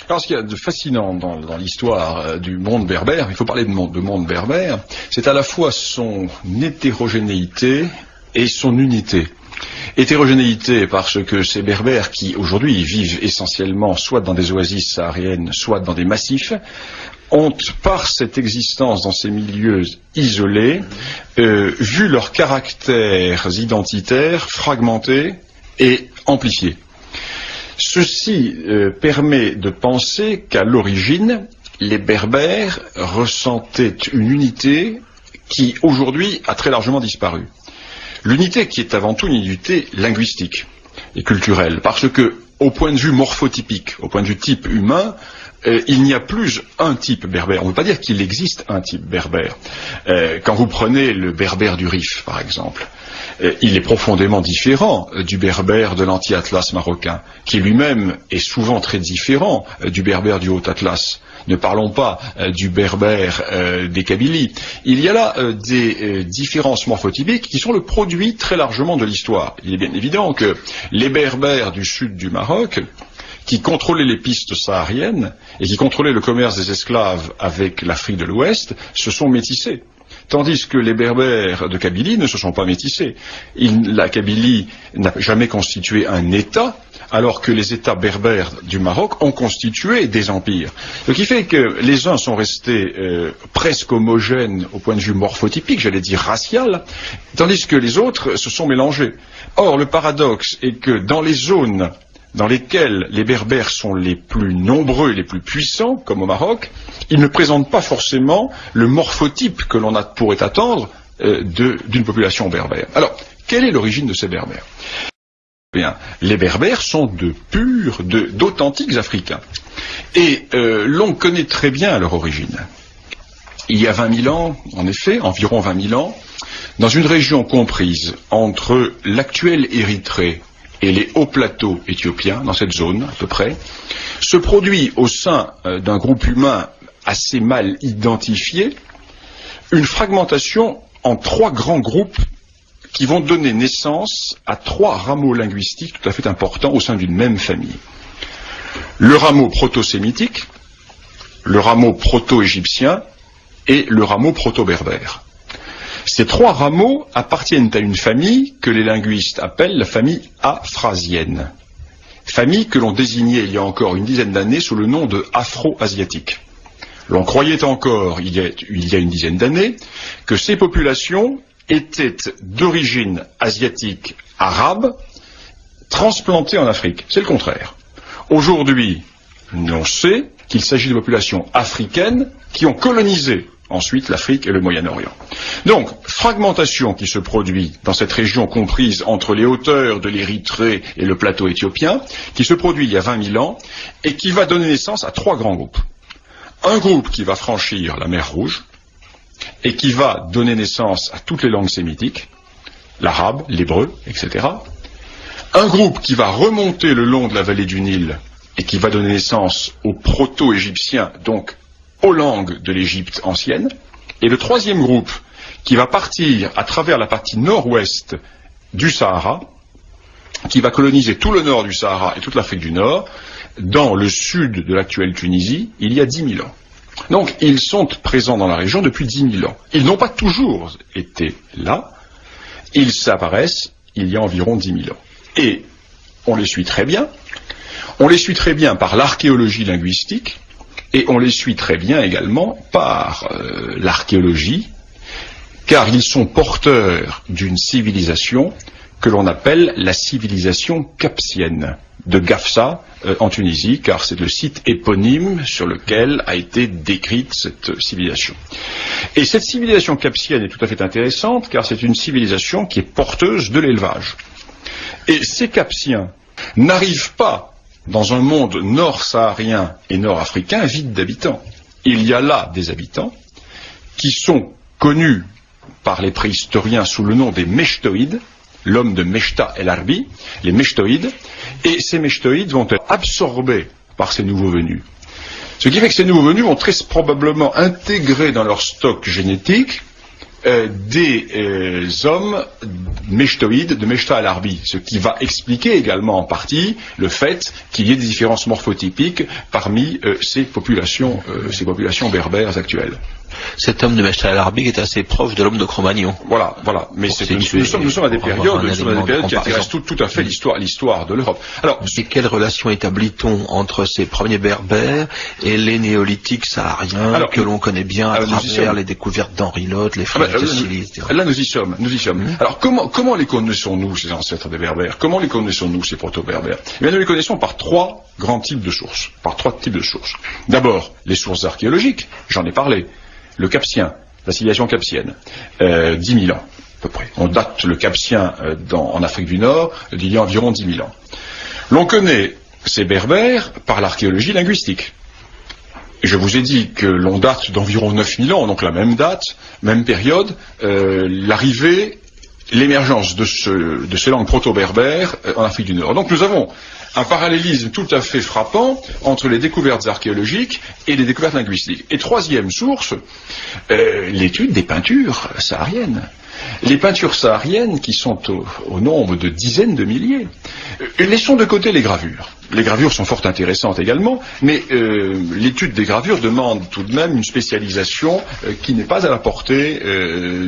Alors, ce qu'il y a de fascinant dans l'histoire du monde berbère, il faut parler de monde berbère, c'est à la fois son hétérogénéité et son unité. Hétérogénéité parce que ces berbères qui aujourd'hui vivent essentiellement soit dans des oasis sahariennes, soit dans des massifs, ont par cette existence dans ces milieux isolés vu leurs caractères identitaires fragmentés et amplifiés. Ceci permet de penser qu'à l'origine, les Berbères ressentaient une unité qui aujourd'hui a très largement disparu. L'unité qui est avant tout une unité linguistique et culturelle, parce que au point de vue morphotypique, au point de vue type humain, il n'y a plus un type berbère. On ne veut pas dire qu'il existe un type berbère. Quand vous prenez le berbère du Rif, par exemple, il est profondément différent du berbère de l'anti-Atlas marocain, qui lui-même est souvent très différent du berbère du Haut-Atlas. Ne parlons pas du berbère des Kabylies. Il y a là des différences morphotypiques qui sont le produit très largement de l'histoire. Il est bien évident que les berbères du sud du Maroc, qui contrôlaient les pistes sahariennes et qui contrôlaient le commerce des esclaves avec l'Afrique de l'Ouest, se sont métissés. Tandis que les berbères de Kabylie ne se sont pas métissés. La Kabylie n'a jamais constitué un État, alors que les États berbères du Maroc ont constitué des empires. Ce qui fait que les uns sont restés presque homogènes au point de vue morphotypique, j'allais dire racial, tandis que les autres se sont mélangés. Or, le paradoxe est que dans les zones dans lesquels les berbères sont les plus nombreux et les plus puissants, comme au Maroc, ils ne présentent pas forcément le morphotype que l'on pourrait attendre d'une population berbère. Alors, quelle est l'origine de ces berbères ? Bien, les berbères sont d'authentiques Africains. Et l'on connaît très bien leur origine. Il y a 20 000 ans, en effet, environ 20 000 ans, dans une région comprise entre l'actuelle Érythrée et les hauts plateaux éthiopiens, dans cette zone à peu près, se produit au sein d'un groupe humain assez mal identifié une fragmentation en 3 grands groupes qui vont donner naissance à 3 rameaux linguistiques tout à fait importants au sein d'une même famille. Le rameau proto-sémitique, le rameau proto-égyptien et le rameau proto-berbère. Ces 3 rameaux appartiennent à une famille que les linguistes appellent la famille afrasienne. Famille que l'on désignait il y a encore une dizaine d'années sous le nom de afro-asiatique. L'on croyait encore, il y a une dizaine d'années, que ces populations étaient d'origine asiatique arabe, transplantées en Afrique. C'est le contraire. Aujourd'hui, on sait qu'il s'agit de populations africaines qui ont colonisé ensuite l'Afrique et le Moyen-Orient. Donc, fragmentation qui se produit dans cette région comprise entre les hauteurs de l'Érythrée et le plateau éthiopien, qui se produit il y a 20 000 ans, et qui va donner naissance à 3 grands groupes. Un groupe qui va franchir la mer Rouge, et qui va donner naissance à toutes les langues sémitiques, l'arabe, l'hébreu, etc. Un groupe qui va remonter le long de la vallée du Nil, et qui va donner naissance aux proto-égyptiens, donc aux langues de l'Égypte ancienne, et le 3e groupe qui va partir à travers la partie nord-ouest du Sahara, qui va coloniser tout le nord du Sahara et toute l'Afrique du Nord, dans le sud de l'actuelle Tunisie, il y a 10 000 ans. Donc, ils sont présents dans la région depuis 10 000 ans. Ils n'ont pas toujours été là, ils s'apparaissent il y a environ 10 000 ans. Et on les suit très bien. On les suit très bien par l'archéologie linguistique, et on les suit très bien également par l'archéologie, car ils sont porteurs d'une civilisation que l'on appelle la civilisation capsienne, de Gafsa en Tunisie, car c'est le site éponyme sur lequel a été décrite cette civilisation. Et cette civilisation capsienne est tout à fait intéressante, car c'est une civilisation qui est porteuse de l'élevage. Et ces Capsiens n'arrivent pas dans un monde nord-saharien et nord-africain vide d'habitants. Il y a là des habitants qui sont connus par les préhistoriens sous le nom des Mechtoïdes, l'homme de Mechta el-Arbi, les Mechtoïdes, et ces Mechtoïdes vont être absorbés par ces nouveaux venus. Ce qui fait que ces nouveaux venus vont très probablement intégrer dans leur stock génétique des hommes mechtoïdes de Mechta el-Arbi, ce qui va expliquer également en partie le fait qu'il y ait des différences morphotypiques parmi ces populations berbères actuelles. Cet homme de Mechta el-Arbi est assez proche de l'homme de Cro-Magnon. Voilà. Mais nous sommes à des périodes qui intéressent tout à fait l'histoire de l'Europe. Alors, et quelle relation établit-on entre ces premiers berbères et les néolithiques sahariens que l'on connaît bien à travers les découvertes d'Henri Lotte, les frères de Silis? Là, nous y sommes. Alors, comment les connaissons-nous, ces ancêtres des berbères? Comment les connaissons-nous, ces proto-berbères? Eh bien, nous les connaissons par trois types de sources. D'abord, les sources archéologiques, j'en ai parlé. Le Capsien, la civilisation capsienne, 10 000 ans, à peu près. On date le Capsien en Afrique du Nord d'il y a environ 10 000 ans. L'on connaît ces berbères par l'archéologie linguistique. Et je vous ai dit que l'on date d'environ 9 000 ans, donc la même date, même période, l'émergence de ces langues proto-berbères en Afrique du Nord. Donc nous avons un parallélisme tout à fait frappant entre les découvertes archéologiques et les découvertes linguistiques. Et troisième source, l'étude des peintures sahariennes. Les peintures sahariennes qui sont au nombre de dizaines de milliers. Laissons de côté les gravures. Les gravures sont fort intéressantes également, mais l'étude des gravures demande tout de même une spécialisation qui n'est pas à la portée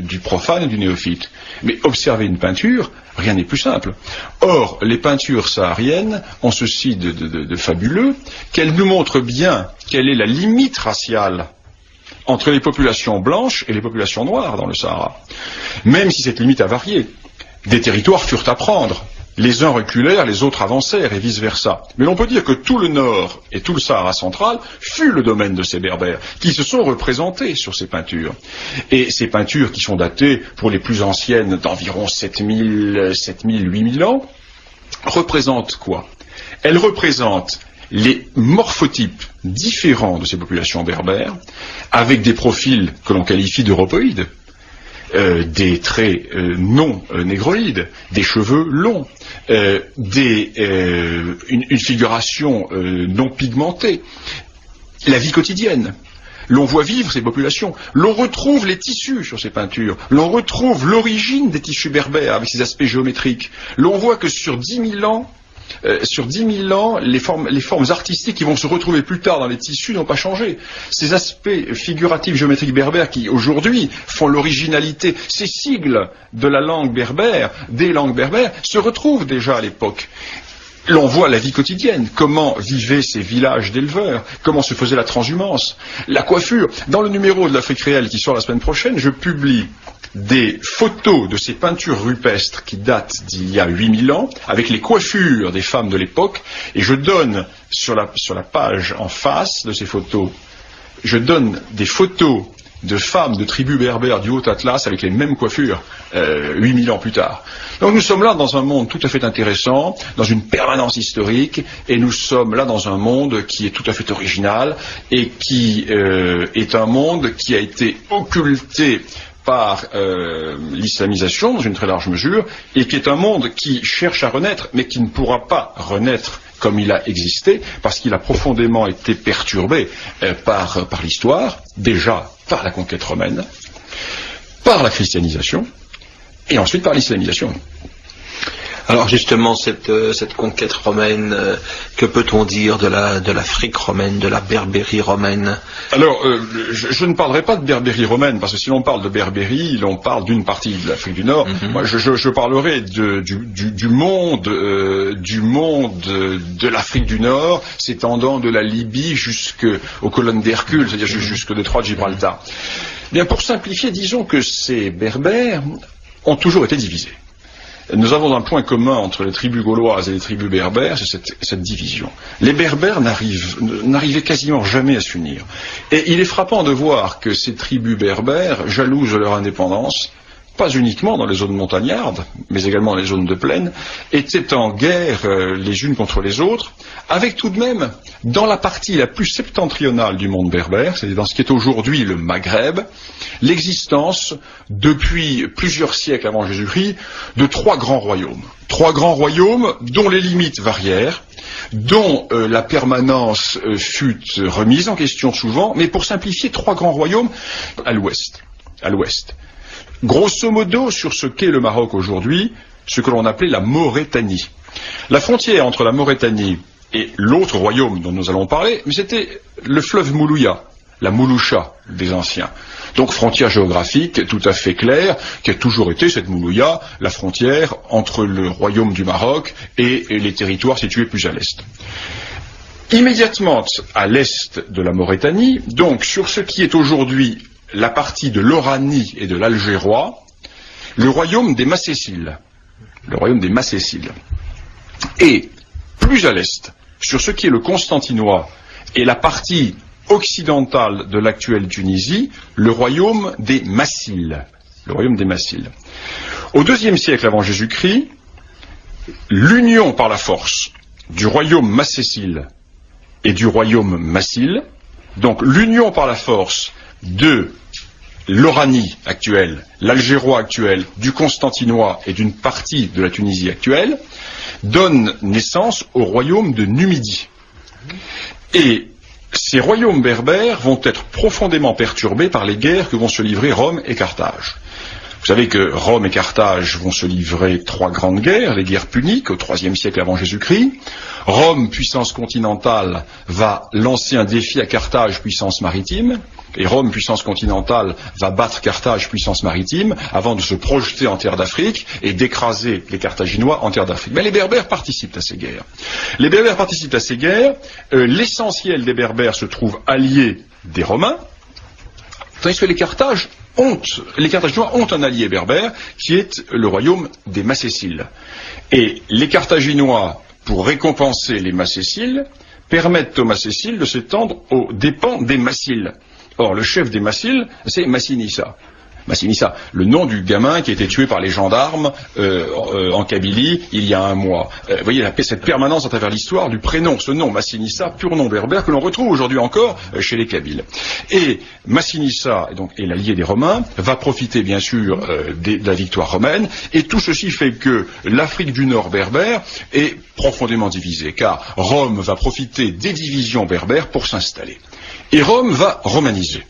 du profane et du néophyte. Mais observer une peinture, rien n'est plus simple. Or, les peintures sahariennes ont ceci de fabuleux, qu'elles nous montrent bien quelle est la limite raciale entre les populations blanches et les populations noires dans le Sahara. Même si cette limite a varié, des territoires furent à prendre. Les uns reculèrent, les autres avancèrent, et vice-versa. Mais l'on peut dire que tout le Nord et tout le Sahara central fut le domaine de ces berbères, qui se sont représentés sur ces peintures. Et ces peintures, qui sont datées, pour les plus anciennes, d'environ 7000, 8000 ans, représentent quoi? Elles représentent les morphotypes différents de ces populations berbères, avec des profils que l'on qualifie d'europoïdes, des traits non négroïdes, des cheveux longs, une figuration non pigmentée, la vie quotidienne. L'on voit vivre ces populations, l'on retrouve les tissus sur ces peintures, l'on retrouve l'origine des tissus berbères avec ces aspects géométriques. L'on voit que sur 10 000 ans, les formes artistiques qui vont se retrouver plus tard dans les tissus n'ont pas changé. Ces aspects figuratifs géométriques berbères qui aujourd'hui font l'originalité, ces sigles de la langue berbère, des langues berbères, se retrouvent déjà à l'époque. L'on voit la vie quotidienne, comment vivaient ces villages d'éleveurs, comment se faisait la transhumance, la coiffure. Dans le numéro de l'Afrique réelle qui sort la semaine prochaine, je publie des photos de ces peintures rupestres qui datent d'il y a 8000 ans, avec les coiffures des femmes de l'époque, et je donne sur la page en face de ces photos, je donne des photos de femmes de tribus berbères du Haut-Atlas avec les mêmes coiffures 8000 ans plus tard. Donc nous sommes là dans un monde tout à fait intéressant, dans une permanence historique, et nous sommes là dans un monde qui est tout à fait original et qui est un monde qui a été occulté par l'islamisation dans une très large mesure, et qui est un monde qui cherche à renaître, mais qui ne pourra pas renaître comme il a existé, parce qu'il a profondément été perturbé par l'histoire, déjà par la conquête romaine, par la christianisation, et ensuite par l'islamisation. Alors justement, cette conquête romaine, que peut-on dire de l'Afrique romaine, de la Berbérie romaine? Alors, je ne parlerai pas de Berbérie romaine, parce que si l'on parle de Berbérie, l'on parle d'une partie de l'Afrique du Nord. Moi, je parlerai du monde de l'Afrique du Nord, s'étendant de la Libye jusqu'aux colonnes d'Hercule, c'est-à-dire jusqu'au détroit de Gibraltar. Bien, pour simplifier, disons que ces Berbères ont toujours été divisés. Nous avons un point commun entre les tribus gauloises et les tribus berbères, c'est cette division. Les berbères n'arrivaient quasiment jamais à s'unir. Et il est frappant de voir que ces tribus berbères, jalouses de leur indépendance, pas uniquement dans les zones montagnardes, mais également dans les zones de plaine, étaient en guerre les unes contre les autres, avec tout de même, dans la partie la plus septentrionale du monde berbère, c'est-à-dire dans ce qui est aujourd'hui le Maghreb, l'existence, depuis plusieurs siècles avant Jésus-Christ, de 3 grands royaumes. 3 grands royaumes dont les limites varièrent, dont la permanence fut remise en question souvent, mais pour simplifier, 3 grands royaumes à l'ouest. Grosso modo, sur ce qu'est le Maroc aujourd'hui, ce que l'on appelait la Maurétanie. La frontière entre la Maurétanie et l'autre royaume dont nous allons parler, c'était le fleuve Moulouya, la Mouloucha des anciens. Donc frontière géographique tout à fait claire, qui a toujours été cette Moulouya, la frontière entre le royaume du Maroc et les territoires situés plus à l'est. Immédiatement à l'est de la Maurétanie, donc sur ce qui est aujourd'hui la partie de l'Oranie et de l'Algérois, le royaume des Macéciles. Et plus à l'est, sur ce qui est le Constantinois et la partie occidentale de l'actuelle Tunisie, le royaume des Massiles. Au IIe siècle avant Jésus-Christ, l'union par la force du royaume macécile et du royaume massile, donc l'union par la force de l'Oranie actuelle, l'Algérois actuel, du Constantinois et d'une partie de la Tunisie actuelle, donne naissance au royaume de Numidie. Et ces royaumes berbères vont être profondément perturbés par les guerres que vont se livrer Rome et Carthage. Vous savez que Rome et Carthage vont se livrer 3 grandes guerres, les guerres puniques au IIIe siècle avant Jésus-Christ. Rome, puissance continentale, va lancer un défi à Carthage, puissance maritime. Et Rome, puissance continentale, va battre Carthage, puissance maritime, avant de se projeter en terre d'Afrique et d'écraser les Carthaginois en terre d'Afrique. Mais les Berbères participent à ces guerres. L'essentiel des Berbères se trouve allié des Romains, tandis que les Carthaginois ont un allié berbère qui est le royaume des Macéciles. Et les Carthaginois, pour récompenser les Macéciles, permettent aux Macéciles de s'étendre aux dépens des Massiles. Or, le chef des Massiles, c'est Massinissa. Massinissa, le nom du gamin qui a été tué par les gendarmes en Kabylie il y a 1 mois. Vous voyez cette permanence à travers l'histoire du prénom, ce nom Massinissa, pur nom berbère que l'on retrouve aujourd'hui encore chez les Kabyles. Et Massinissa, et l'allié des Romains, va profiter bien sûr de la victoire romaine, et tout ceci fait que l'Afrique du Nord berbère est profondément divisée, car Rome va profiter des divisions berbères pour s'installer. Et Rome va romaniser.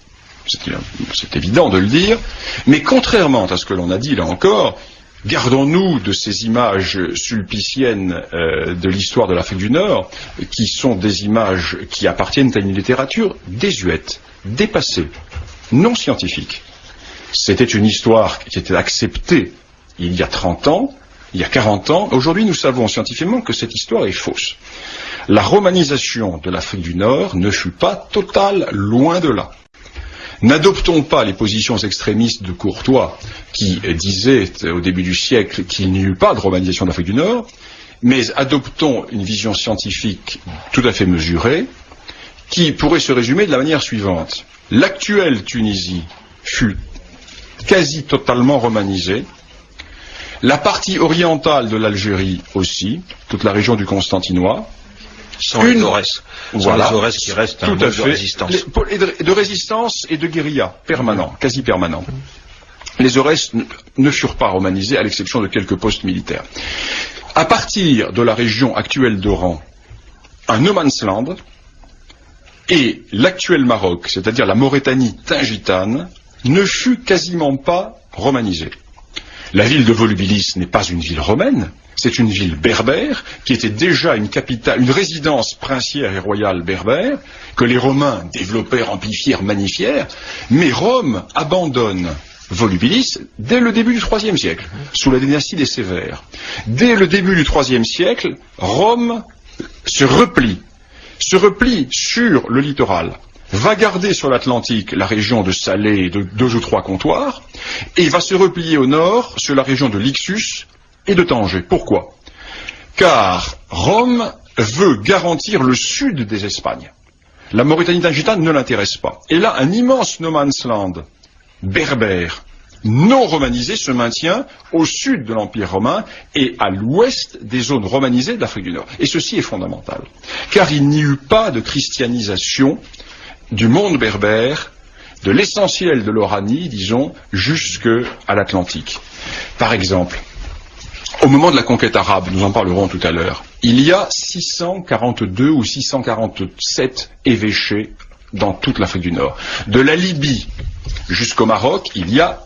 C'est évident de le dire, mais contrairement à ce que l'on a dit là encore, gardons-nous de ces images sulpiciennes de l'histoire de l'Afrique du Nord, qui sont des images qui appartiennent à une littérature désuète, dépassée, non scientifique. C'était une histoire qui était acceptée il y a 30 ans, il y a 40 ans. Aujourd'hui, nous savons scientifiquement que cette histoire est fausse. La romanisation de l'Afrique du Nord ne fut pas totale, loin de là. N'adoptons pas les positions extrémistes de Courtois qui disaient au début du siècle qu'il n'y eut pas de romanisation de l'Afrique du Nord, mais adoptons une vision scientifique tout à fait mesurée qui pourrait se résumer de la manière suivante. L'actuelle Tunisie fut quasi totalement romanisée, la partie orientale de l'Algérie aussi, toute la région du Constantinois, sans les Aurès qui restent un mode de résistance. De résistance et de guérilla permanent, quasi permanent. Les Aurès ne furent pas romanisés à l'exception de quelques postes militaires. À partir de la région actuelle d'Oran, un no man's land et l'actuel Maroc, c'est-à-dire la Maurétanie tingitane, ne fut quasiment pas romanisée. La ville de Volubilis n'est pas une ville romaine, c'est une ville berbère qui était déjà une capitale, une résidence princière et royale berbère que les Romains développèrent, amplifièrent, magnifièrent, mais Rome abandonne Volubilis dès le début du IIIe siècle, sous la dynastie des Sévères. Dès le début du IIIe siècle, Rome se replie sur le littoral, va garder sur l'Atlantique la région de Salé et de 2 ou 3 comptoirs, et va se replier au nord sur la région de Lixus et de Tanger. Pourquoi? Car Rome veut garantir le sud des Espagnes. La Maurétanie tingitane ne l'intéresse pas. Et là, un immense no man's land berbère non romanisée se maintient au sud de l'Empire romain et à l'ouest des zones romanisées de l'Afrique du Nord. Et ceci est fondamental, car il n'y eut pas de christianisation du monde berbère, de l'essentiel de l'Oranie, disons, jusqu'à l'Atlantique. Par exemple, au moment de la conquête arabe, nous en parlerons tout à l'heure, il y a 642 ou 647 évêchés dans toute l'Afrique du Nord. De la Libye jusqu'au Maroc, il y a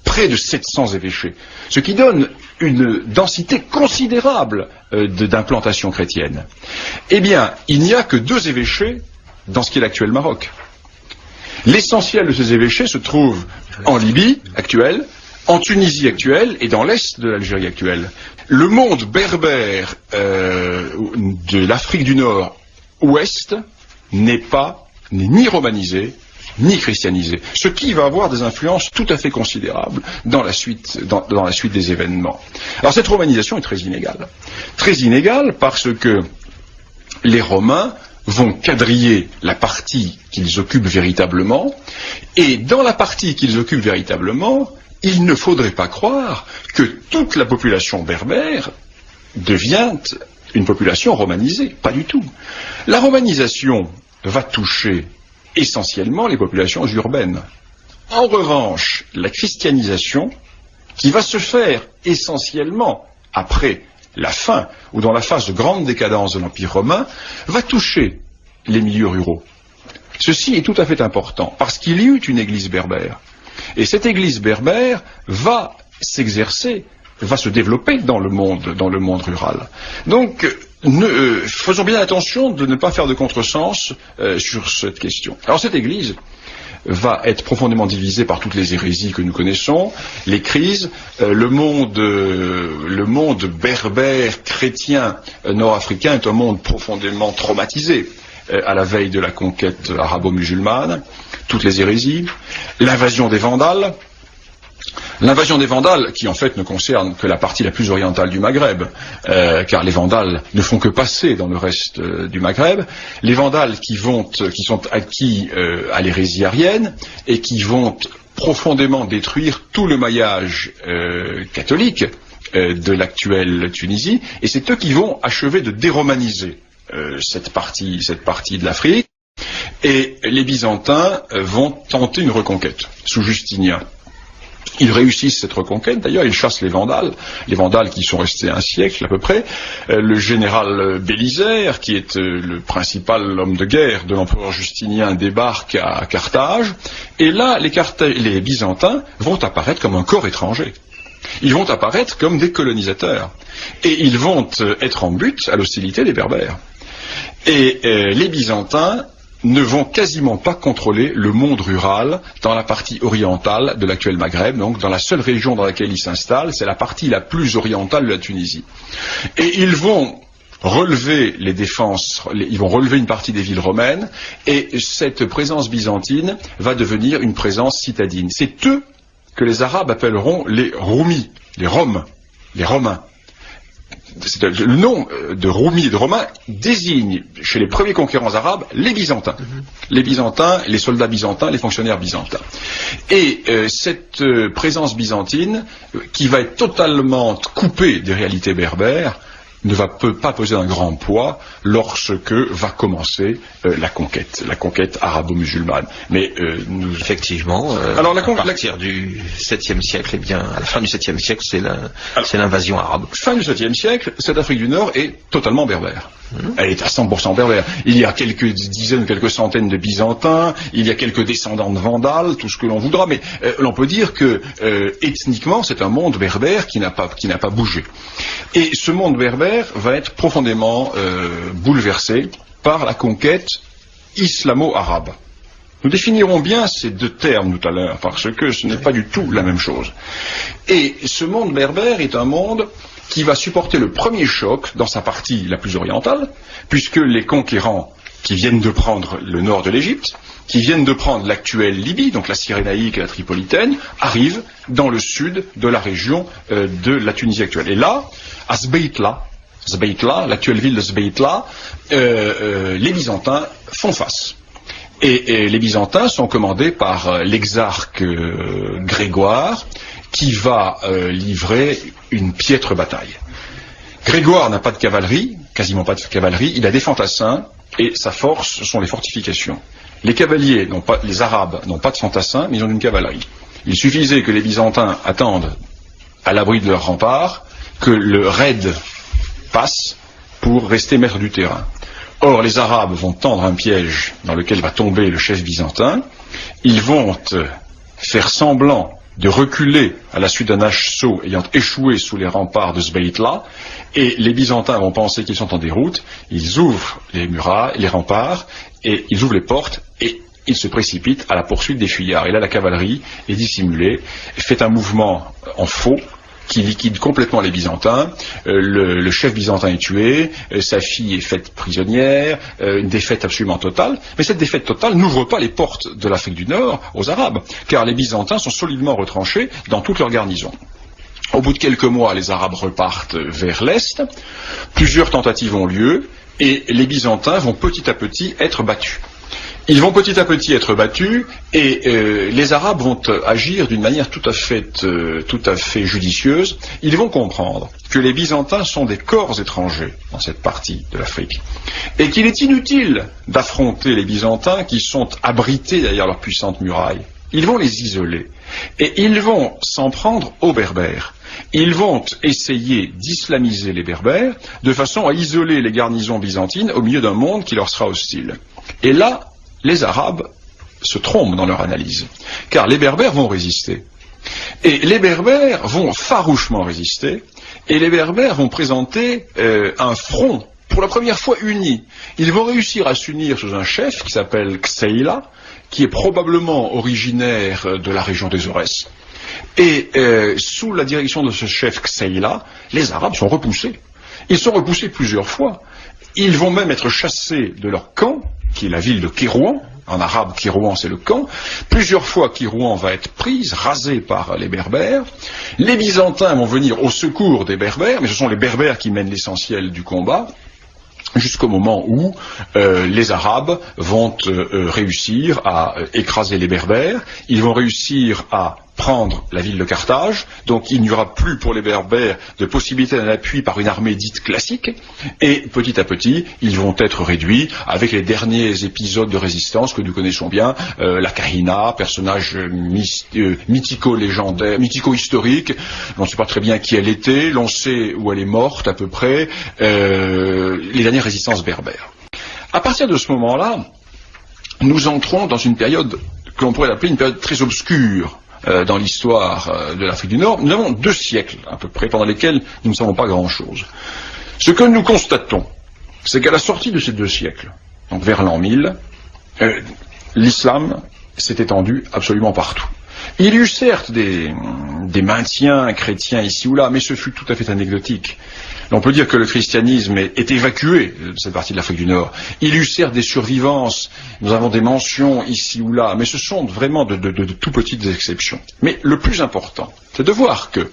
près de 700 évêchés, ce qui donne une densité considérable d'implantation chrétienne. Eh bien, il n'y a que 2 évêchés dans ce qui est l'actuel Maroc. L'essentiel de ces évêchés se trouve en Libye actuelle, en Tunisie actuelle et dans l'est de l'Algérie actuelle. Le monde berbère de l'Afrique du Nord ouest n'est ni romanisé, ni christianisé, ce qui va avoir des influences tout à fait considérables dans la suite des événements. Alors cette romanisation est très inégale parce que les Romains vont quadriller la partie qu'ils occupent véritablement, et dans la partie qu'ils occupent véritablement, il ne faudrait pas croire que toute la population berbère devient une population romanisée, pas du tout. La romanisation va toucher essentiellement les populations urbaines. En revanche, la christianisation, qui va se faire essentiellement après la fin, ou dans la phase de grande décadence de l'Empire romain, va toucher les milieux ruraux. Ceci est tout à fait important, parce qu'il y eut une église berbère. Et cette église berbère va s'exercer, va se développer dans le monde rural. Donc, faisons bien attention de ne pas faire de contresens sur cette question. Alors cette église va être profondément divisée par toutes les hérésies que nous connaissons, les crises, le monde berbère chrétien nord-africain est un monde profondément traumatisé à la veille de la conquête arabo-musulmane, toutes les hérésies, l'invasion des Vandales, qui en fait ne concerne que la partie la plus orientale du Maghreb, car les Vandales ne font que passer dans le reste du Maghreb, les Vandales qui sont acquis à l'hérésie arienne et qui vont profondément détruire tout le maillage catholique de l'actuelle Tunisie, et c'est eux qui vont achever de déromaniser cette partie de l'Afrique, et les Byzantins vont tenter une reconquête sous Justinien. Ils réussissent cette reconquête, d'ailleurs ils chassent les Vandales qui sont restés un siècle à peu près. Le général Bélisaire, qui est le principal homme de guerre de l'empereur Justinien, débarque à Carthage, et là les Byzantins vont apparaître comme un corps étranger. Ils vont apparaître comme des colonisateurs, et ils vont être en butte à l'hostilité des Berbères. Et les Byzantins ne vont quasiment pas contrôler le monde rural dans la partie orientale de l'actuel Maghreb, donc dans la seule région dans laquelle ils s'installent, c'est la partie la plus orientale de la Tunisie. Et ils vont relever les défenses, ils vont relever une partie des villes romaines, et cette présence byzantine va devenir une présence citadine. C'est eux que les Arabes appelleront les Roumis, les Roms, les Romains. Le nom de Roumi et de Romain désigne, chez les premiers conquérants arabes, les Byzantins. Les Byzantins, les soldats byzantins, les fonctionnaires byzantins. Et cette présence byzantine, qui va être totalement coupée des réalités berbères, ne va pas peser un grand poids lorsque va commencer la conquête arabo-musulmane. Mais effectivement, alors à partir du 7e siècle, à la fin du 7e siècle, c'est l'invasion arabe. Fin du 7e siècle, cette Afrique du Nord est totalement berbère. Elle est à 100% berbère. Il y a quelques dizaines, quelques centaines de Byzantins, il y a quelques descendants de Vandales, tout ce que l'on voudra, mais l'on peut dire que ethniquement, c'est un monde berbère qui n'a pas bougé. Et ce monde berbère va être profondément bouleversé par la conquête islamo-arabe. Nous définirons bien ces deux termes tout à l'heure, parce que ce n'est pas du tout la même chose. Et ce monde berbère est un monde qui va supporter le premier choc dans sa partie la plus orientale, puisque les conquérants qui viennent de prendre le nord de l'Égypte, qui viennent de prendre l'actuelle Libye, donc la Cyrénaïque et la Tripolitaine, arrivent dans le sud de la région de la Tunisie actuelle. Et là, à Sbeitla, l'actuelle ville de Sbeitla, les Byzantins font face. Et les Byzantins sont commandés par l'exarque Grégoire, qui va livrer une piètre bataille. Grégoire n'a pas de cavalerie, quasiment pas de cavalerie, il a des fantassins, et sa force sont les fortifications. Les cavaliers, les Arabes, n'ont pas de fantassins, mais ils ont une cavalerie. Il suffisait que les Byzantins attendent à l'abri de leur rempart, que le raid passe pour rester maître du terrain. Or, les Arabes vont tendre un piège dans lequel va tomber le chef byzantin. Ils vont faire semblant de reculer à la suite d'un assaut ayant échoué sous les remparts de Sbeitla, et les Byzantins vont penser qu'ils sont en déroute. Ils ouvrent les murailles, les remparts, et ils ouvrent les portes, et ils se précipitent à la poursuite des fuyards. Et là, la cavalerie est dissimulée, fait un mouvement en faux, qui liquide complètement les Byzantins. Le chef byzantin est tué, sa fille est faite prisonnière, une défaite absolument totale. Mais cette défaite totale n'ouvre pas les portes de l'Afrique du Nord aux Arabes, car les Byzantins sont solidement retranchés dans toute leur garnison. Au bout de quelques mois, les Arabes repartent vers l'Est, plusieurs tentatives ont lieu, et les Byzantins vont petit à petit être battus. Ils vont petit à petit être battus, et les Arabes vont agir d'une manière tout à fait judicieuse. Ils vont comprendre que les Byzantins sont des corps étrangers dans cette partie de l'Afrique, et qu'il est inutile d'affronter les Byzantins qui sont abrités derrière leurs puissantes murailles. Ils vont les isoler, et ils vont s'en prendre aux Berbères. Ils vont essayer d'islamiser les Berbères de façon à isoler les garnisons byzantines au milieu d'un monde qui leur sera hostile. Et là, les Arabes se trompent dans leur analyse, car les Berbères vont résister. Et les Berbères vont farouchement résister, et les Berbères vont présenter un front, pour la première fois uni. Ils vont réussir à s'unir sous un chef qui s'appelle Xeila, qui est probablement originaire de la région des Aurès. Et sous la direction de ce chef Xeila, les Arabes sont repoussés. Ils sont repoussés plusieurs fois. Ils vont même être chassés de leur camp, qui est la ville de Kérouan. En arabe, Kérouan, c'est le camp. Plusieurs fois, Kérouan va être prise, rasée par les Berbères. Les Byzantins vont venir au secours des Berbères, mais ce sont les Berbères qui mènent l'essentiel du combat, jusqu'au moment où les Arabes vont réussir à écraser les Berbères. Ils vont réussir à prendre la ville de Carthage, donc il n'y aura plus pour les Berbères de possibilité d'un appui par une armée dite classique, et petit à petit, ils vont être réduits avec les derniers épisodes de résistance que nous connaissons bien, la Kahina, personnage mythico-légendaire, mythico-historique, on ne sait pas très bien qui elle était, l'on sait où elle est morte à peu près, les dernières résistances berbères. À partir de ce moment-là, nous entrons dans une période que l'on pourrait appeler une période très obscure dans l'histoire de l'Afrique du Nord. Nous avons 2 siècles à peu près pendant lesquels nous ne savons pas grand-chose. Ce que nous constatons, c'est qu'à la sortie de ces 2 siècles, donc vers l'an 1000, l'islam s'est étendu absolument partout. Il y eut certes des maintiens chrétiens ici ou là, mais ce fut tout à fait anecdotique. On peut dire que le christianisme est évacué de cette partie de l'Afrique du Nord. Il y eut certes des survivances, nous avons des mentions ici ou là, mais ce sont vraiment de tout petites exceptions. Mais le plus important, c'est de voir que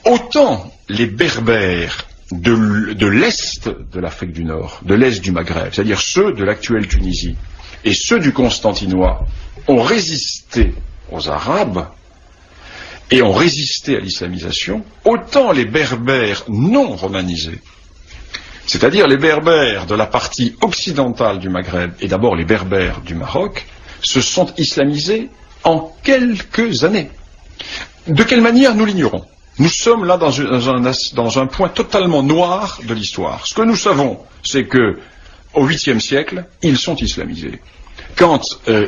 autant les Berbères de l'Est de l'Afrique du Nord, de l'Est du Maghreb, c'est-à-dire ceux de l'actuelle Tunisie, et ceux du Constantinois, ont résisté aux Arabes, et ont résisté à l'islamisation, autant les Berbères non romanisés, c'est-à-dire les Berbères de la partie occidentale du Maghreb, et d'abord les Berbères du Maroc, se sont islamisés en quelques années. De quelle manière, nous l'ignorons. Nous sommes là dans un point totalement noir de l'histoire. Ce que nous savons, c'est que au 8e siècle, ils sont islamisés. Quand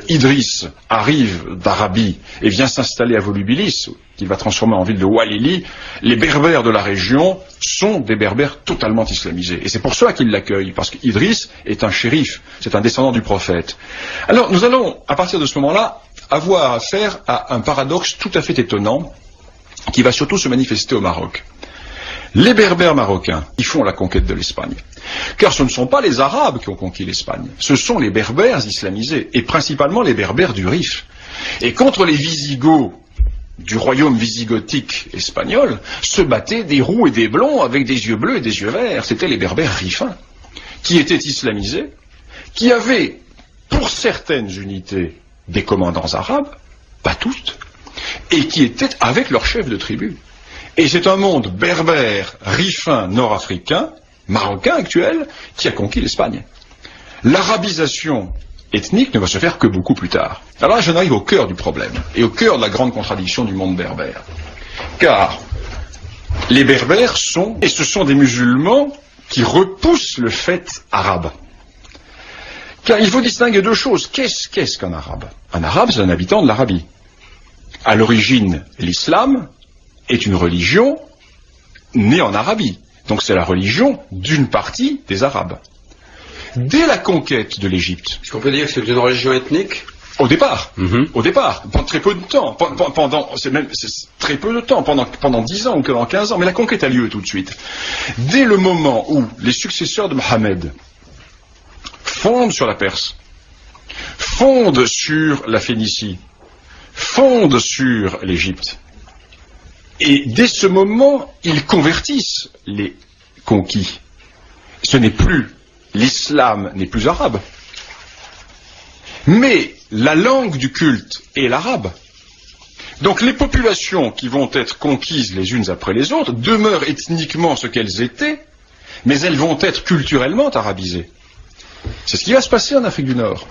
Idriss arrive d'Arabie et vient s'installer à Volubilis, qu'il va transformer en ville de Walili, les Berbères de la région sont des Berbères totalement islamisés. Et c'est pour cela qu'ils l'accueillent, parce qu'Idriss est un shérif, c'est un descendant du prophète. Alors nous allons, à partir de ce moment-là, avoir affaire à un paradoxe tout à fait étonnant, qui va surtout se manifester au Maroc. Les Berbères marocains, ils font la conquête de l'Espagne. Car ce ne sont pas les Arabes qui ont conquis l'Espagne, ce sont les Berbères islamisés, et principalement les Berbères du Rif. Et contre les Visigoths du royaume visigothique espagnol, se battaient des roux et des blonds avec des yeux bleus et des yeux verts. C'était les Berbères rifins, qui étaient islamisés, qui avaient pour certaines unités, des commandants arabes, pas toutes, et qui étaient avec leur chef de tribu. Et c'est un monde berbère, rifin, nord-africain, marocain actuel, qui a conquis l'Espagne. L'arabisation ethnique ne va se faire que beaucoup plus tard. Alors là, j'en arrive au cœur du problème, et au cœur de la grande contradiction du monde berbère. Car les berbères sont, et ce sont des musulmans qui repoussent le fait arabe. Car il faut distinguer deux choses. Qu'est-ce qu'un arabe? Un arabe, c'est un habitant de l'Arabie. À l'origine, l'islam est une religion née en Arabie. Donc c'est la religion d'une partie des Arabes. Dès la conquête de l'Égypte. Est-ce qu'on peut dire que c'est une religion ethnique? Au départ, pendant très peu de temps, c'est très peu de temps, pendant 10 ans ou pendant 15 ans, mais la conquête a lieu tout de suite. Dès le moment où les successeurs de Mohammed fondent sur la Perse, fondent sur la Phénicie, fondent sur l'Égypte, et dès ce moment, ils convertissent les conquis. Ce n'est plus, l'islam n'est plus arabe. Mais la langue du culte est l'arabe. Donc les populations qui vont être conquises les unes après les autres demeurent ethniquement ce qu'elles étaient, mais elles vont être culturellement arabisées. C'est ce qui va se passer en Afrique du Nord.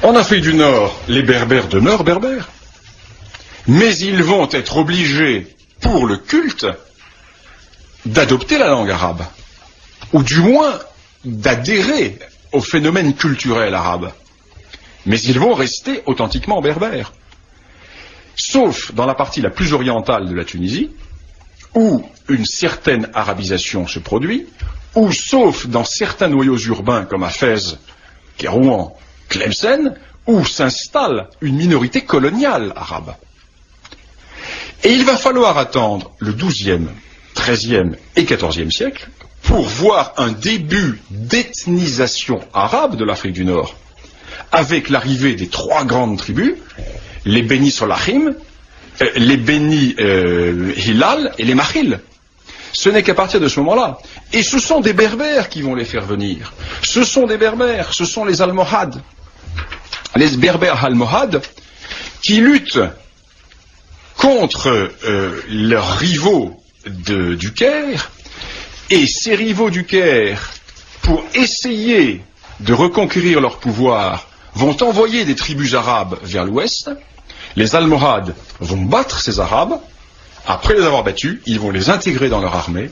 En Afrique du Nord, les berbères demeurent berbères, mais ils vont être obligés, pour le culte, d'adopter la langue arabe, ou du moins d'adhérer au phénomène culturel arabe. Mais ils vont rester authentiquement berbères. Sauf dans la partie la plus orientale de la Tunisie, où une certaine arabisation se produit, ou sauf dans certains noyaux urbains comme à Fès, Kérouan, Tlemcen, où s'installe une minorité coloniale arabe. Et il va falloir attendre le XIIe, XIIIe et XIVe siècle pour voir un début d'ethnisation arabe de l'Afrique du Nord, avec l'arrivée des trois grandes tribus, les Beni Solahim, les Beni Hilal et les Mahil. Ce n'est qu'à partir de ce moment-là. Et ce sont des berbères qui vont les faire venir. Ce sont des berbères, ce sont les Almohades. Les berbères Almohades qui luttent contre leurs rivaux du Caire, et ces rivaux du Caire, pour essayer de reconquérir leur pouvoir, vont envoyer des tribus arabes vers l'ouest. Les Almohades vont battre ces Arabes. Après les avoir battus, ils vont les intégrer dans leur armée.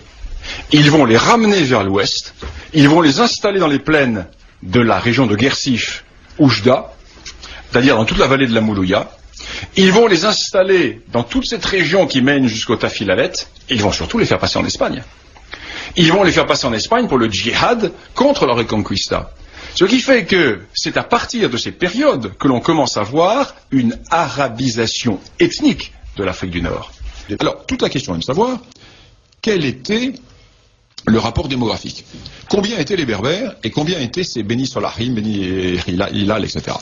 Ils vont les ramener vers l'ouest. Ils vont les installer dans les plaines de la région de Guersif, Oujda, c'est-à-dire dans toute la vallée de la Moulouya. Ils vont les installer dans toute cette région qui mène jusqu'au Tafilalet. Et ils vont surtout les faire passer en Espagne. Ils vont les faire passer en Espagne pour le djihad contre la Reconquista. Ce qui fait que c'est à partir de ces périodes que l'on commence à voir une arabisation ethnique de l'Afrique du Nord. Alors, toute la question est de savoir quel était le rapport démographique. Combien étaient les Berbères et combien étaient ces Beni Solahim, Beni Hilal, etc.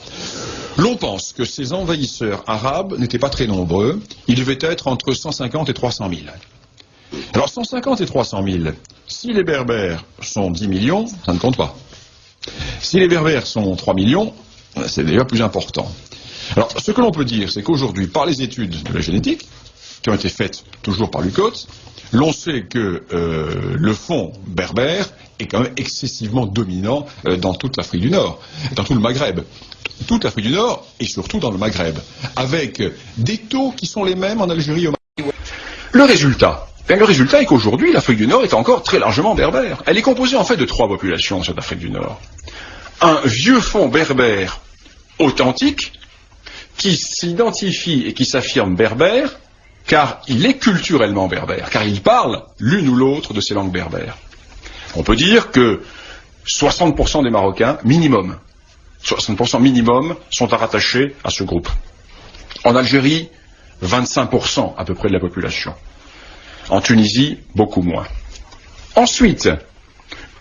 L'on pense que ces envahisseurs arabes n'étaient pas très nombreux. Ils devaient être entre 150 et 300 000. Alors, 150 et 300 000, si les Berbères sont 10 millions, ça ne compte pas. Si les Berbères sont 3 millions, c'est déjà plus important. Alors, ce que l'on peut dire, c'est qu'aujourd'hui, par les études de la génétique, qui ont été faites toujours par l'UCOT, l'on sait que le fond berbère est quand même excessivement dominant dans toute l'Afrique du Nord, dans tout le Maghreb. Toute l'Afrique du Nord et surtout dans le Maghreb, avec des taux qui sont les mêmes en Algérie et au Mali. Le résultat est qu'aujourd'hui, l'Afrique du Nord est encore très largement berbère. Elle est composée en fait de trois populations, cette Afrique du Nord. Un vieux fond berbère authentique, qui s'identifie et qui s'affirme berbère, car il est culturellement berbère, car il parle l'une ou l'autre de ces langues berbères. On peut dire que 60% des Marocains, minimum, 60% minimum, sont rattachés à ce groupe. En Algérie, 25% à peu près de la population. En Tunisie, beaucoup moins. Ensuite,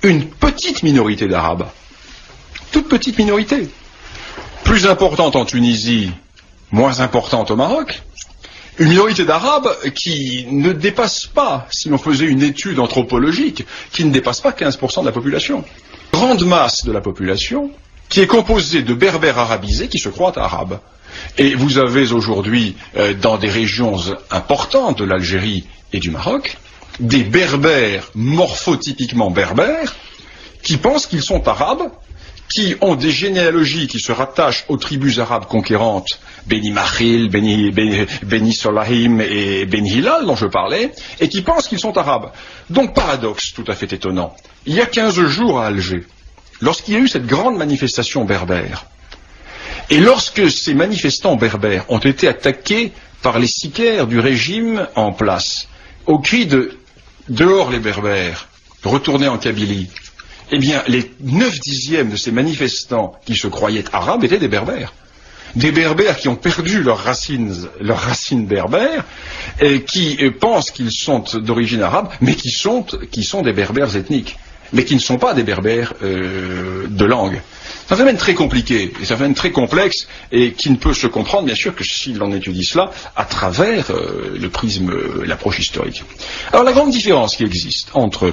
une petite minorité d'Arabes. Toute petite minorité. Plus importante en Tunisie, moins importante au Maroc. Une minorité d'Arabes qui ne dépasse pas, si l'on faisait une étude anthropologique, qui ne dépasse pas 15% de la population. Grande masse de la population qui est composé de berbères arabisés qui se croient arabes. Et vous avez aujourd'hui, dans des régions importantes de l'Algérie et du Maroc, des berbères morphotypiquement berbères qui pensent qu'ils sont arabes, qui ont des généalogies qui se rattachent aux tribus arabes conquérantes, Beni Makhil, Beni Solahim et Beni Hilal dont je parlais, et qui pensent qu'ils sont arabes. Donc paradoxe tout à fait étonnant. Il y a 15 jours à Alger, lorsqu'il y a eu cette grande manifestation berbère, et lorsque ces manifestants berbères ont été attaqués par les sicaires du régime en place, au cri de « dehors les berbères, retournez en Kabylie », eh bien, les 9/10 de ces manifestants qui se croyaient arabes étaient des berbères. Des berbères qui ont perdu leurs racines berbères et qui pensent qu'ils sont d'origine arabe, mais qui sont des berbères ethniques, mais qui ne sont pas des berbères de langue. C'est un phénomène très compliqué, et c'est un phénomène très complexe, et qui ne peut se comprendre, bien sûr, que si l'on étudie cela à travers le prisme, l'approche historique. Alors, la grande différence qui existe entre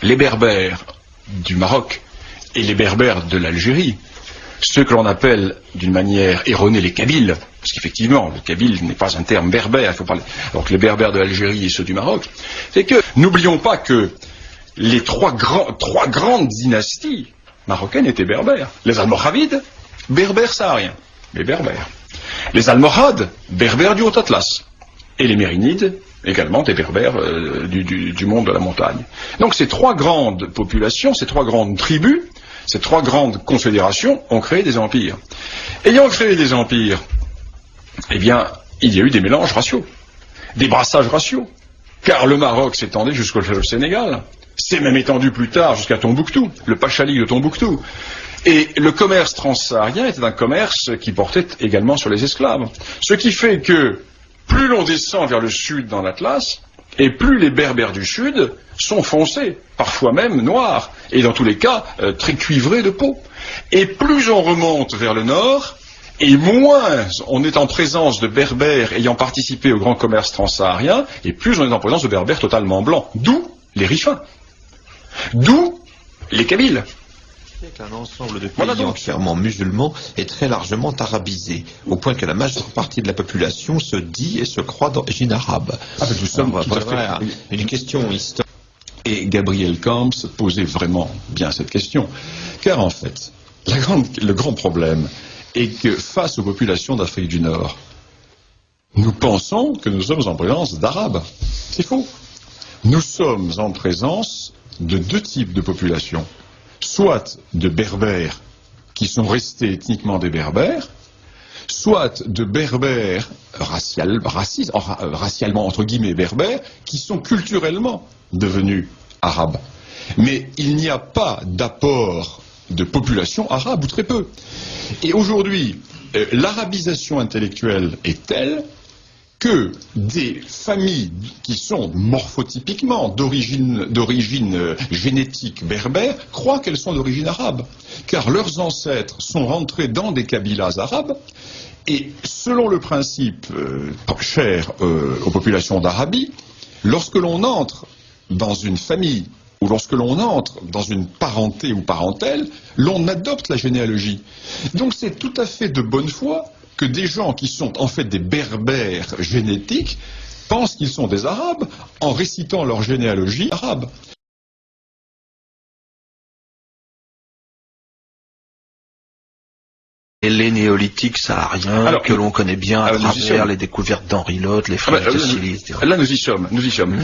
les berbères du Maroc et les berbères de l'Algérie, ceux que l'on appelle d'une manière erronée les Kabyles, parce qu'effectivement, le Kabyle n'est pas un terme berbère, il faut parler, alors que les berbères de l'Algérie et ceux du Maroc, c'est que, n'oublions pas que les trois grandes dynasties marocaines étaient berbères. Les Almoravides, berbères sahariens, mais berbères. Les Almohades, berbères du Haut-Atlas. Et les Mérinides, également des berbères du monde de la montagne. Donc ces trois grandes populations, ces trois grandes tribus, ces trois grandes confédérations ont créé des empires. Ayant créé des empires, eh bien, il y a eu des mélanges raciaux, des brassages raciaux, car le Maroc s'étendait jusqu'au Sénégal, s'est même étendu plus tard jusqu'à Tombouctou, le Pachalik de Tombouctou. Et le commerce transsaharien était un commerce qui portait également sur les esclaves. Ce qui fait que plus l'on descend vers le sud dans l'Atlas, et plus les berbères du sud sont foncés, parfois même noirs, et dans tous les cas très cuivrés de peau. Et plus on remonte vers le nord, et moins on est en présence de berbères ayant participé au grand commerce transsaharien, et plus on est en présence de berbères totalement blancs, d'où les Rifins, d'où les Kabyles. Un ensemble de pays entièrement musulmans est très largement arabisé, au point que la majeure partie de la population se dit et se croit d'origine arabe. Nous sommes tout à fait une question historique. Et Gabriel Camps posait vraiment bien cette question, car en fait, le grand problème est que face aux populations d'Afrique du Nord, nous pensons que nous sommes en présence d'Arabes. C'est faux. Nous sommes en présence de deux types de populations. Soit de berbères qui sont restés ethniquement des berbères, soit de berbères racialement entre guillemets berbères, qui sont culturellement devenus arabes. Mais il n'y a pas d'apport de population arabe, ou très peu. Et aujourd'hui, l'arabisation intellectuelle est telle que des familles qui sont morphotypiquement d'origine génétique berbère croient qu'elles sont d'origine arabe, car leurs ancêtres sont rentrés dans des kabylas arabes, et selon le principe cher aux populations d'Arabie, lorsque l'on entre dans une famille ou lorsque l'on entre dans une parenté ou parentèle, l'on adopte la généalogie. Donc c'est tout à fait de bonne foi que des gens qui sont en fait des berbères génétiques pensent qu'ils sont des Arabes en récitant leur généalogie arabe. Et les néolithiques sahariens que l'on connaît bien à travers les découvertes d'Henri Lotte, les frères de Silice. Là nous y sommes.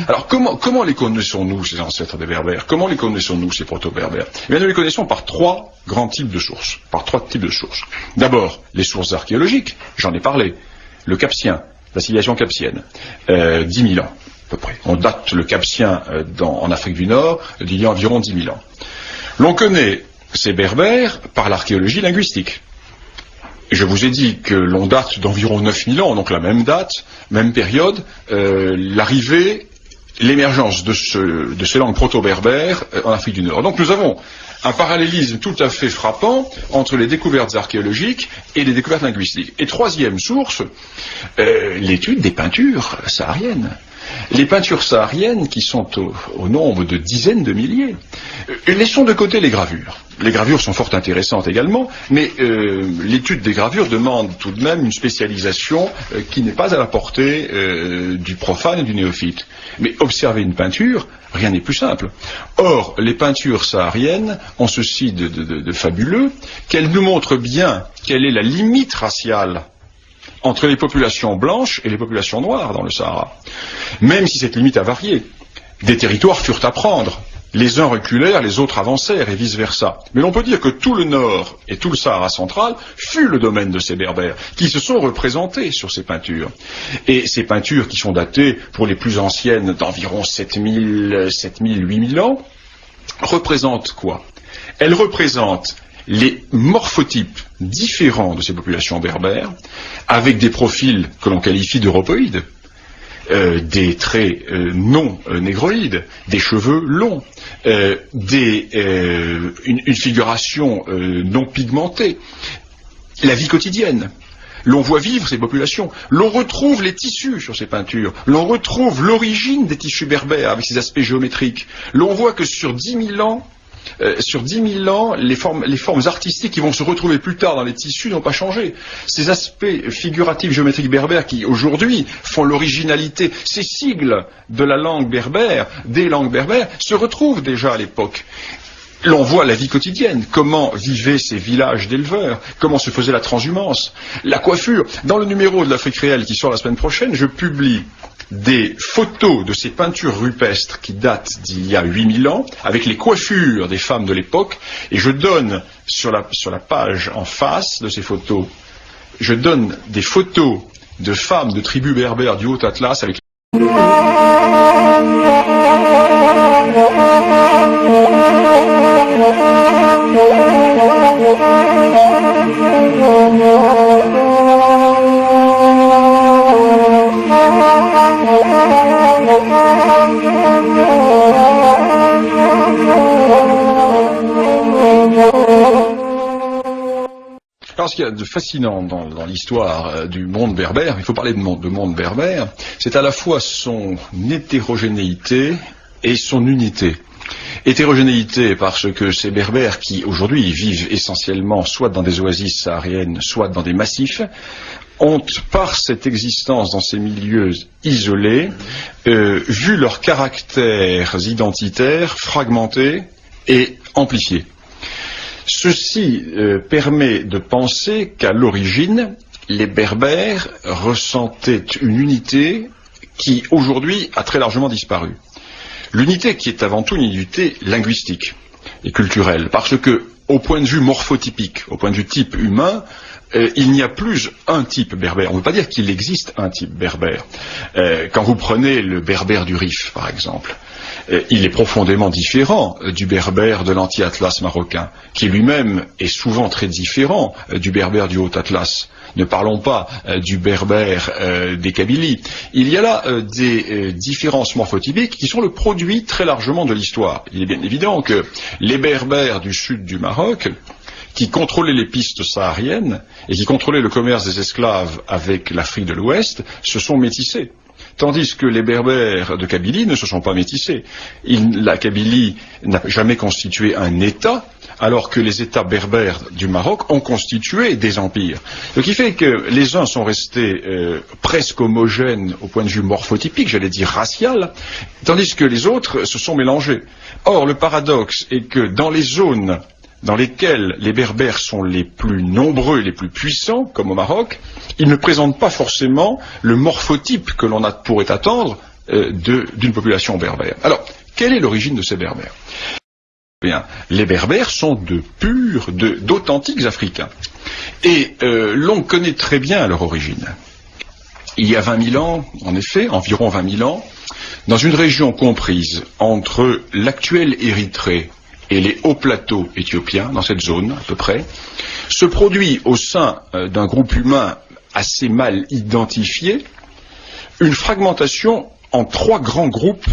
Alors comment les connaissons-nous, ces ancêtres des berbères? Comment les connaissons-nous, ces proto-berbères? Eh bien nous les connaissons par trois grands types de sources. D'abord, les sources archéologiques, j'en ai parlé. Le Capsien, la civilisation capsienne, 10 000 ans à peu près. On date le Capsien en Afrique du Nord d'il y a environ 10 000 ans. L'on connaît ces berbères par l'archéologie linguistique. Je vous ai dit que l'on date d'environ 9000 ans, donc la même date, même période, l'arrivée, l'émergence de ces langues proto-berbères en Afrique du Nord. Donc nous avons un parallélisme tout à fait frappant entre les découvertes archéologiques et les découvertes linguistiques. Et troisième source, l'étude des peintures sahariennes. Les peintures sahariennes, qui sont au nombre de dizaines de milliers, laissons de côté les gravures. Les gravures sont fort intéressantes également, mais l'étude des gravures demande tout de même une spécialisation qui n'est pas à la portée du profane et du néophyte. Mais observer une peinture, rien n'est plus simple. Or, les peintures sahariennes ont ceci de fabuleux, qu'elles nous montrent bien quelle est la limite raciale entre les populations blanches et les populations noires dans le Sahara. Même si cette limite a varié, des territoires furent à prendre. Les uns reculèrent, les autres avancèrent, et vice-versa. Mais l'on peut dire que tout le nord et tout le Sahara central fut le domaine de ces berbères, qui se sont représentés sur ces peintures. Et ces peintures, qui sont datées, pour les plus anciennes, d'environ 7000, 8000 ans, représentent quoi? Elles représentent les morphotypes différents de ces populations berbères, avec des profils que l'on qualifie d'europoïdes, des traits non négroïdes, des cheveux longs, une figuration non pigmentée, la vie quotidienne. L'on voit vivre ces populations, l'on retrouve les tissus sur ces peintures, l'on retrouve l'origine des tissus berbères avec ces aspects géométriques. L'on voit que sur 10 000 ans, les formes artistiques qui vont se retrouver plus tard dans les tissus n'ont pas changé. Ces aspects figuratifs géométriques berbères qui aujourd'hui font l'originalité, ces sigles de la langue berbère, des langues berbères, se retrouvent déjà à l'époque. L'on voit la vie quotidienne, comment vivaient ces villages d'éleveurs, comment se faisait la transhumance, la coiffure. Dans le numéro de l'Afrique réelle qui sort la semaine prochaine, je publie des photos de ces peintures rupestres qui datent d'il y a 8000 ans, avec les coiffures des femmes de l'époque, et je donne sur la page en face de ces photos, je donne des photos de femmes de tribus berbères du Haut-Atlas avec Alors, ce qu'il y a de fascinant dans l'histoire du monde berbère, il faut parler de monde berbère, c'est à la fois son hétérogénéité et son unité. Hétérogénéité parce que ces berbères qui aujourd'hui vivent essentiellement soit dans des oasis sahariennes, soit dans des massifs, ont, par cette existence dans ces milieux isolés, vu leurs caractères identitaires fragmentés et amplifiés. Ceci permet de penser qu'à l'origine, les Berbères ressentaient une unité qui, aujourd'hui, a très largement disparu. L'unité qui est avant tout une unité linguistique et culturelle, parce que, au point de vue morphotypique, au point de vue type humain, il n'y a plus un type berbère. On ne veut pas dire qu'il existe un type berbère. Quand vous prenez le berbère du Rif, par exemple, il est profondément différent du berbère de l'anti-Atlas marocain, qui lui-même est souvent très différent du berbère du Haut-Atlas. Ne parlons pas du berbère des Kabylies. Il y a là des différences morphotypiques qui sont le produit très largement de l'histoire. Il est bien évident que les berbères du sud du Maroc, qui contrôlaient les pistes sahariennes et qui contrôlaient le commerce des esclaves avec l'Afrique de l'Ouest, se sont métissés. Tandis que les berbères de Kabylie ne se sont pas métissés. La Kabylie n'a jamais constitué un État, alors que les États berbères du Maroc ont constitué des empires. Ce qui fait que les uns sont restés presque homogènes au point de vue morphotypique, j'allais dire racial, tandis que les autres se sont mélangés. Or, le paradoxe est que dans les zones dans lesquels les berbères sont les plus nombreux et les plus puissants, comme au Maroc, ils ne présentent pas forcément le morphotype que l'on pourrait attendre d'une population berbère. Alors, quelle est l'origine de ces berbères ? Bien, les berbères sont d'authentiques Africains. Et l'on connaît très bien leur origine. Il y a 20 000 ans, en effet, environ 20 000 ans, dans une région comprise entre l'actuelle Érythrée et les hauts plateaux éthiopiens, dans cette zone à peu près, se produit au sein d'un groupe humain assez mal identifié, une fragmentation en 3 grands groupes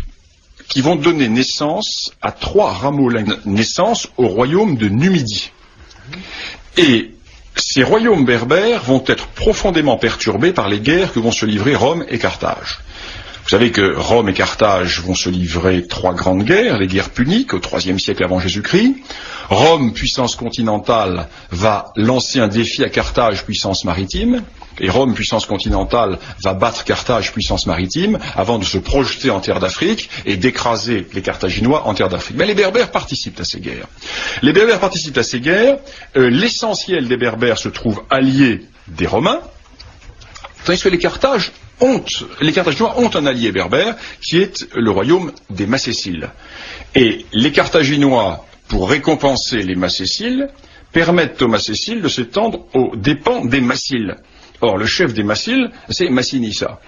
qui vont donner naissance à 3 rameaux linguistiques, naissance au royaume de Numidie. Et ces royaumes berbères vont être profondément perturbés par les guerres que vont se livrer Rome et Carthage. Vous savez que Rome et Carthage vont se livrer 3 grandes guerres, les guerres puniques au IIIe siècle avant Jésus-Christ. Rome, puissance continentale, va lancer un défi à Carthage, puissance maritime. Et Rome, puissance continentale, va battre Carthage, puissance maritime, avant de se projeter en terre d'Afrique et d'écraser les Carthaginois en terre d'Afrique. Mais les Berbères participent à ces guerres. L'essentiel des Berbères se trouve allié des Romains, tandis que les Carthaginois ont un allié berbère qui est le royaume des Macéciles. Et les Carthaginois, pour récompenser les Macéciles, permettent aux Macéciles de s'étendre aux dépens des Massiles. Or, le chef des Massiles, c'est Massinissa.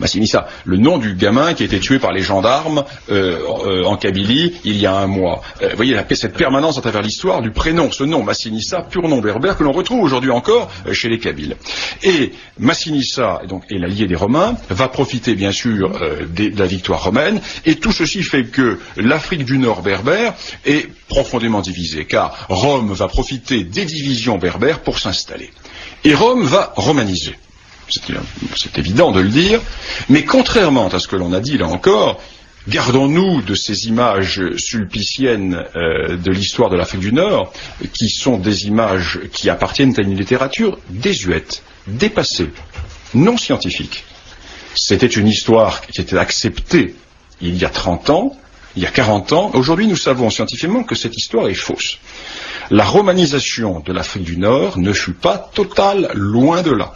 Massinissa, le nom du gamin qui a été tué par les gendarmes en Kabylie il y a un mois. Vous voyez cette permanence à travers l'histoire du prénom, ce nom Massinissa, pur nom berbère que l'on retrouve aujourd'hui encore chez les Kabyles. Et Massinissa, donc, est l'allié des Romains, va profiter bien sûr de la victoire romaine, et tout ceci fait que l'Afrique du Nord berbère est profondément divisée, car Rome va profiter des divisions berbères pour s'installer. Et Rome va romaniser. C'est évident de le dire, mais contrairement à ce que l'on a dit là encore, gardons-nous de ces images sulpiciennes de l'histoire de l'Afrique du Nord, qui sont des images qui appartiennent à une littérature désuète, dépassée, non scientifique. C'était une histoire qui était acceptée il y a 30 ans, il y a 40 ans. Aujourd'hui, nous savons scientifiquement que cette histoire est fausse. La romanisation de l'Afrique du Nord ne fut pas totale, loin de là.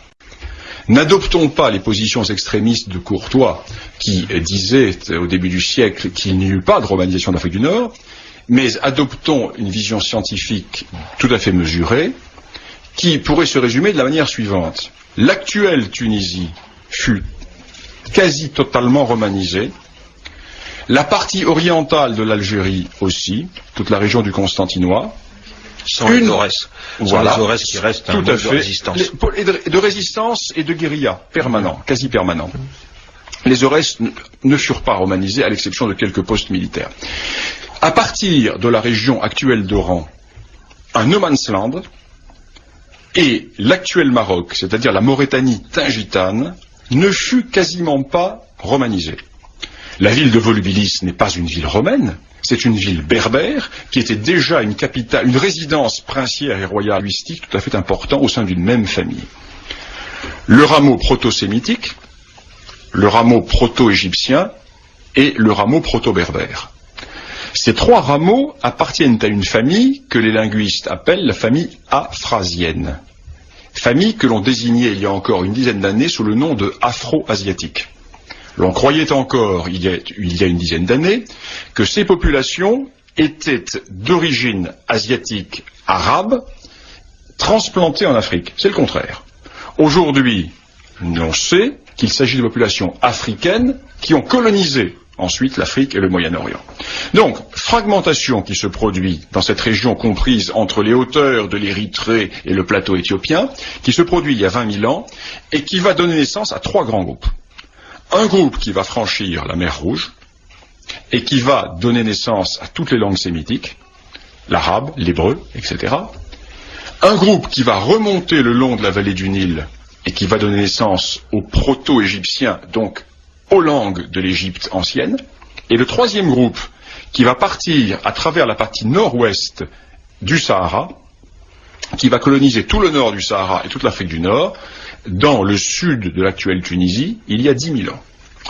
N'adoptons pas les positions extrémistes de Courtois qui disaient au début du siècle qu'il n'y eut pas de romanisation d'Afrique du Nord, mais adoptons une vision scientifique tout à fait mesurée qui pourrait se résumer de la manière suivante. L'actuelle Tunisie fut quasi totalement romanisée, la partie orientale de l'Algérie aussi, toute la région du Constantinois, sans les Aurès. Voilà, les Aurès qui restent un mode de résistance. De résistance et de guérilla permanent, quasi permanent. Les Aurès ne furent pas romanisés à l'exception de quelques postes militaires. À partir de la région actuelle d'Oran, un no man's land et l'actuel Maroc, c'est-à-dire la Maurétanie tingitane, ne fut quasiment pas romanisée. La ville de Volubilis n'est pas une ville romaine, c'est une ville berbère qui était déjà une capitale, une résidence princière et royale linguistique tout à fait important au sein d'une même famille. Le rameau proto-sémitique, le rameau proto-égyptien et le rameau proto-berbère. Ces 3 rameaux appartiennent à une famille que les linguistes appellent la famille afrasienne. Famille que l'on désignait il y a encore une dizaine d'années sous le nom de afro-asiatique. L'on croyait encore, il y a une dizaine d'années, que ces populations étaient d'origine asiatique arabe, transplantées en Afrique. C'est le contraire. Aujourd'hui, on sait qu'il s'agit de populations africaines qui ont colonisé ensuite l'Afrique et le Moyen-Orient. Donc, fragmentation qui se produit dans cette région comprise entre les hauteurs de l'Érythrée et le plateau éthiopien, qui se produit il y a 20 000 ans, et qui va donner naissance à 3 grands groupes. Un groupe qui va franchir la mer Rouge et qui va donner naissance à toutes les langues sémitiques, l'arabe, l'hébreu, etc. Un groupe qui va remonter le long de la vallée du Nil et qui va donner naissance aux proto-égyptiens, donc aux langues de l'Égypte ancienne. Et le 3e groupe qui va partir à travers la partie nord-ouest du Sahara, qui va coloniser tout le nord du Sahara et toute l'Afrique du Nord, dans le sud de l'actuelle Tunisie, il y a 10 000 ans.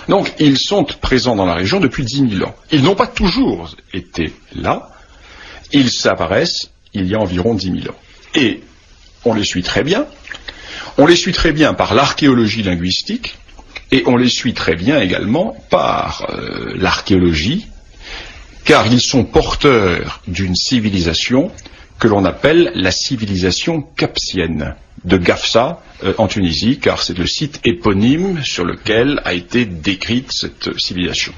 Donc, ils sont présents dans la région depuis 10 000 ans. Ils n'ont pas toujours été là. Ils apparaissent il y a environ 10 000 ans. Et on les suit très bien. On les suit très bien par l'archéologie linguistique et on les suit très bien également par l'archéologie, car ils sont porteurs d'une civilisation que l'on appelle la civilisation capsienne de Gafsa en Tunisie, car c'est le site éponyme sur lequel a été décrite cette civilisation.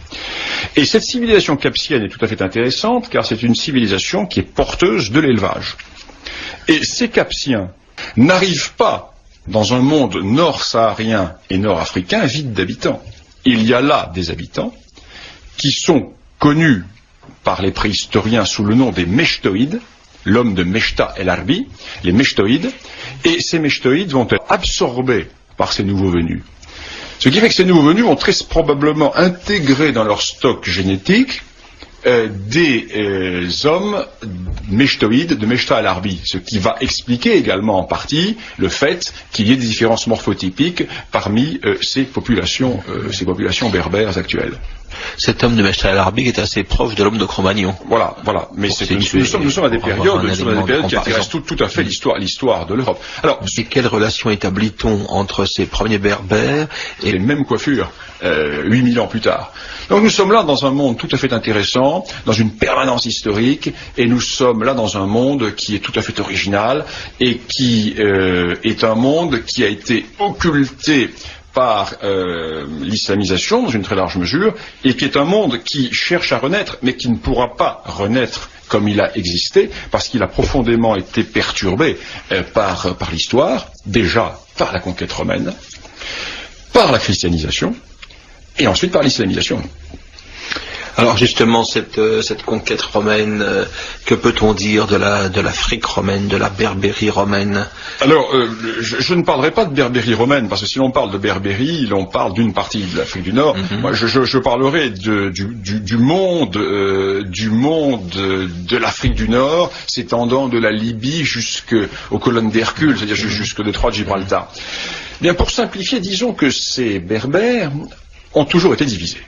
Et cette civilisation capsienne est tout à fait intéressante, car c'est une civilisation qui est porteuse de l'élevage. Et ces Capsiens n'arrivent pas dans un monde nord-saharien et nord-africain vide d'habitants. Il y a là des habitants qui sont connus par les préhistoriens sous le nom des Mechtoïdes, l'homme de Mechta el-Arbi, les Mechtoïdes, et ces Mechtoïdes vont être absorbés par ces nouveaux venus. Ce qui fait que ces nouveaux venus vont très probablement intégrer dans leur stock génétique des hommes mechtoïdes de Mechta al-Arbi, ce qui va expliquer également en partie le fait qu'il y ait des différences morphotypiques parmi ces populations berbères actuelles. Cet homme de Mechta al-Arbi est assez proche de l'homme de Cro-Magnon. Voilà. Mais nous sommes à des périodes qui intéressent tout à fait l'histoire de l'Europe. Alors, et quelle relation établit-on entre ces premiers berbères et les mêmes coiffures 8000 ans plus tard? Donc nous sommes là dans un monde tout à fait intéressant, dans une permanence historique, et nous sommes là dans un monde qui est tout à fait original et qui est un monde qui a été occulté par l'islamisation dans une très large mesure, et qui est un monde qui cherche à renaître, mais qui ne pourra pas renaître comme il a existé, parce qu'il a profondément été perturbé par l'histoire, déjà par la conquête romaine, par la christianisation, et ensuite par l'islamisation. Alors justement, cette conquête romaine, que peut-on dire de l'Afrique romaine, de la Berbérie romaine? Alors, je ne parlerai pas de Berbérie romaine, parce que si l'on parle de Berbérie, l'on parle d'une partie de l'Afrique du Nord. Moi, je parlerai du monde de l'Afrique du Nord, s'étendant de la Libye jusqu'aux colonnes d'Hercule, c'est-à-dire jusqu'au détroit de Gibraltar. Bien, pour simplifier, disons que ces Berbères ont toujours été divisés.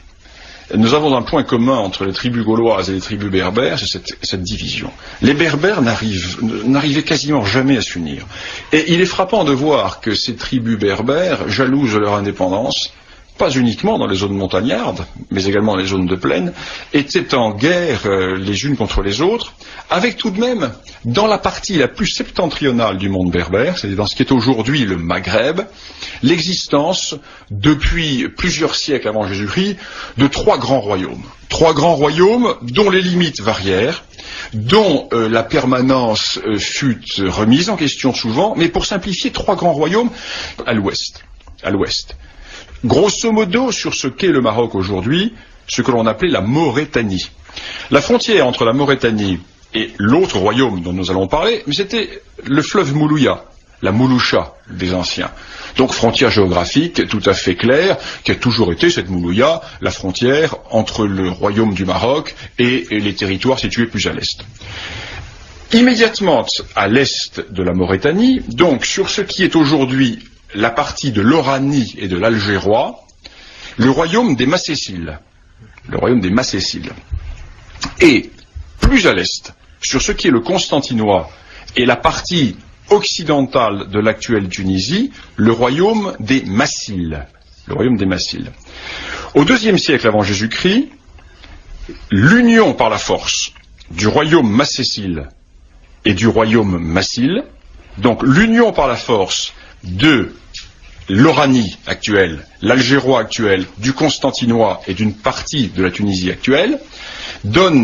Nous avons un point commun entre les tribus gauloises et les tribus berbères, c'est cette division. Les berbères n'arrivaient quasiment jamais à s'unir. Et il est frappant de voir que ces tribus berbères, jalouses de leur indépendance, pas uniquement dans les zones montagnardes, mais également dans les zones de plaine, étaient en guerre les unes contre les autres, avec tout de même, dans la partie la plus septentrionale du monde berbère, c'est-à-dire dans ce qui est aujourd'hui le Maghreb, l'existence, depuis plusieurs siècles avant Jésus-Christ, de trois grands royaumes. Trois grands royaumes dont les limites varièrent, dont la permanence fut remise en question souvent, mais pour simplifier, trois grands royaumes à l'ouest. Grosso modo, sur ce qu'est le Maroc aujourd'hui, ce que l'on appelait la Maurétanie. La frontière entre la Maurétanie et l'autre royaume dont nous allons parler, mais c'était le fleuve Moulouya, la Mouloucha des anciens. Donc frontière géographique tout à fait claire, qui a toujours été cette Moulouya, la frontière entre le royaume du Maroc et les territoires situés plus à l'est. Immédiatement à l'est de la Maurétanie, donc sur ce qui est aujourd'hui la partie de l'Oranie et de l'Algérois, le royaume des Macéciles. Et plus à l'est, sur ce qui est le Constantinois et la partie occidentale de l'actuelle Tunisie, le royaume des Massiles. Au IIe siècle avant Jésus-Christ, l'union par la force du royaume macécile et du royaume massile, donc l'union par la force de l'Oranie actuelle, l'Algérois actuel, du Constantinois et d'une partie de la Tunisie actuelle, donne